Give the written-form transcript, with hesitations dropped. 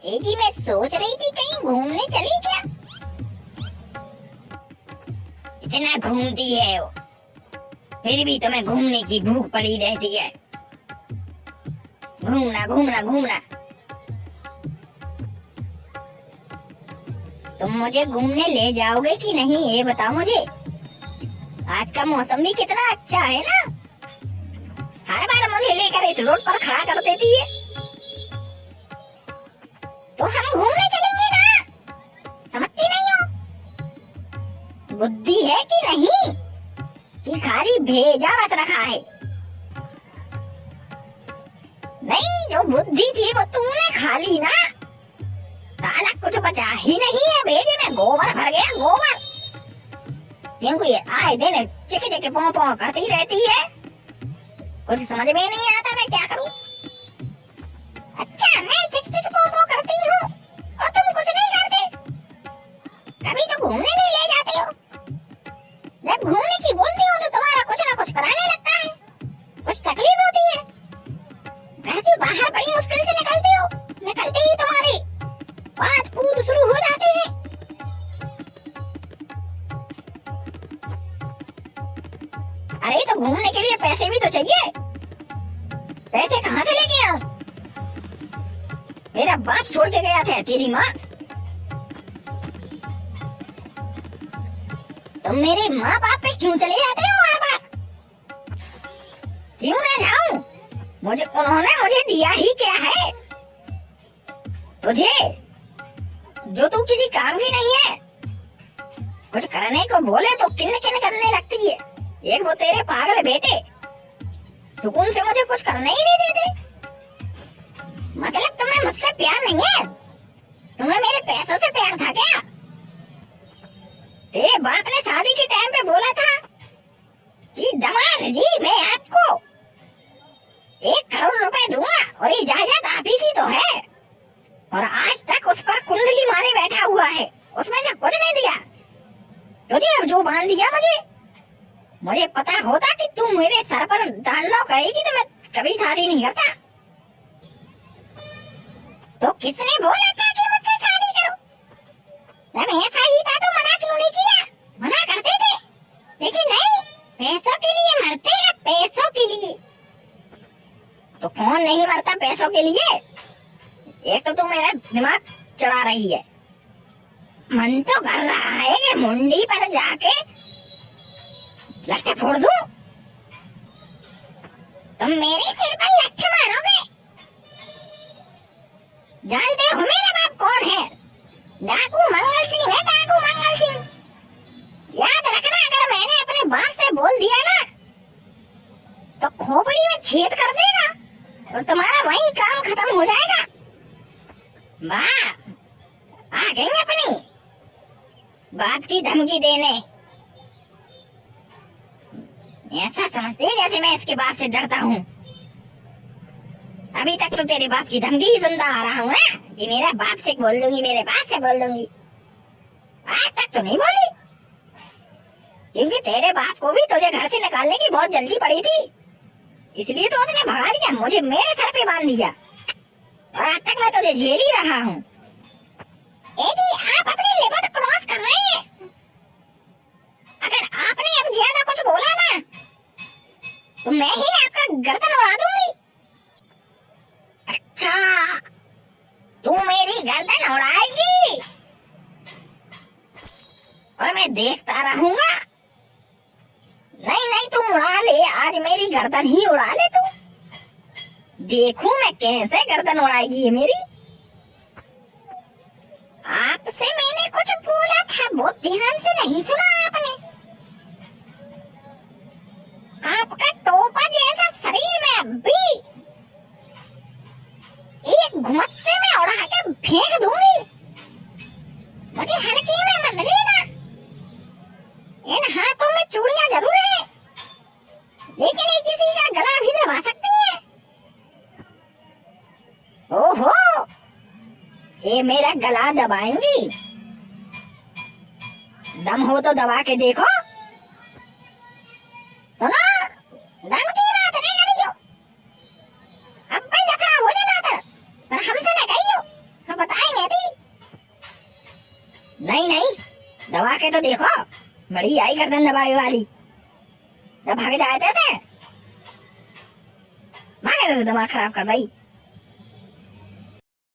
जी मैं सोच रही थी कहीं घूमने चली क्या। इतना घूमती है वो, फिर भी तुम्हें घूमने की भूख पड़ी रहती है। घूमना घूमना घूमना। तुम मुझे घूमने ले जाओगे कि नहीं ये बताओ मुझे। आज का मौसम भी कितना अच्छा है ना। हर बार मुझे लेकर इस रोड पर खड़ा कर देती है। तो हम घूमने चलेंगे ना, समझती नहीं हो। बुद्धि है कि नहीं कि खाली भेजा बस रखा है। नहीं, जो बुद्धि थी वो तुमने खा ली ना। साला कुछ बचा ही नहीं है, भेजे में गोबर भर गया गोबर। क्योंकि ये आए दिन चिक चिक पौ पौ करती रहती है। कुछ समझ में नहीं आता मैं क्या करूं। अच्छा मैं चिक चिक पौ पौ करती हूँ और तुम कुछ नहीं करते। कभी तो घूमने नहीं ले जाते हो। जब घूमने की बोलती हो तो तुम्हारा कुछ ना कुछ कराने लगता है। कुछ तकलीफ होती है। घर से बाहर बड़ी मुश्किल से निकलते हो, निकलते ही तुम्हारे बात कूद शुरू हो जाते हैं। अरे तो घूमने के लिए पैसे भी तो चाहिए। पैसे कहाँ से लेके आऊं? मेरा बाप छोड़ के गया था, तेरी माँ। तुम मेरे माँ बाप पे क्यों चले जाते हो बार बार? क्यों ना जाऊं? उन्होंने मुझे दिया ही क्या है तुझे, जो तू किसी काम की नहीं है। कुछ करने को बोले तो किन किन करने लगती है। एक वो तेरे पागल बेटे सुकून से मुझे कुछ करने ही नहीं देते। मतलब तुम्हें मुझसे प्यार नहीं है, तुम्हें मेरे पैसों से प्यार था क्या? तेरे बाप ने शादी के टाइम पे बोला था कि दमान जी मैं आपको 1 करोड़ रुपए दूंगा और ये जायदाद आप ही की तो है। और आज तक उस पर कुंडली मारे बैठा हुआ है, उसमें से कुछ नहीं दिया तुझे। अब जो बांध दिया मुझे पता होता कि तुम मेरे सर पर डांडो करेगी तो मैं कभी शादी नहीं करता। तो किसने बोला था कि मुझसे शादी करो? जब ऐसा ही था तो मना क्यों नहीं किया? मना करते थे, लेकिन नहीं, पैसों के लिए मरते हैं, पैसों के लिए। तो कौन नहीं मरता पैसों के लिए? एक तो तू मेरा दिमाग चढ़ा रही है। मन तो कर रहा है कि मुंडी पर जाके लट्ठे फोड़ दूं। तुम मेरे सिर पर लट्ठे मारोगे। जानते हो मेरा बाप कौन है? डाकू मंगल सिंह है, डाकू मंगल सिंह। याद रखना, अगर मैंने अपने बाप से बोल दिया ना तो खोपड़ी में छेद कर देगा और तुम्हारा वही काम खत्म हो जाएगा। वाह, आ गई अपनी बाप की धमकी देने। ऐसा समझते हैं जैसे मैं इसके बाप से डरता हूँ। अभी तक तो तेरे बाप की धमकी ही सुनता आ रहा हूँ ना, कि मेरा बाप से बोल दूंगी, मेरे बाप से बोल दूंगी। आज तक तो नहीं बोली, क्योंकि तेरे बाप को भी तुझे घर से निकालने की बहुत जल्दी पड़ी थी, इसलिए तो उसने भगा दिया, मुझे मेरे सर पे बांध दिया। और आज तक मैं तुझे झेल ही रहा हूँ। जी आप अपनी लिमिट क्रॉस कर रहे हैं। अगर आपने अब ज्यादा कुछ बोला ना तो मैं ही आपका गर्दन उड़ा दूंगी। अच्छा, तू मेरी गर्दन उड़ाएगी और मैं देखता रहूंगा? नहीं नहीं, तुम उड़ा ले, आज मेरी गर्दन ही उड़ा ले तू। देखूं मैं कैसे गर्दन उड़ाएगी ये मेरी। आपसे मैंने कुछ बोला था, बहुत ध्यान से नहीं सुना आपने। आपका टोपा जैसा शरीर में अभी एक घुमस्से में उड़ा के फेंक दूंगी। मुझे हल्के में मत लेना। इन हाथों में चूड़ियां जरूर है, लेकिन ये किसी का गला भी दबा सकती है। ओहो, ये मेरा गला दबाएंगी? दम हो तो दबा के देखो। सुनो, दम की बात नहीं करियो। अब भाई लफड़ा हो जाता था, पर हमसे न कहियो, तो बताए नहीं नहीं, दबा के तो देखो, बड़ी आई गर्दन दबावे वाली। जब भाग जाए थे, माँ दिमाग खराब कर रही।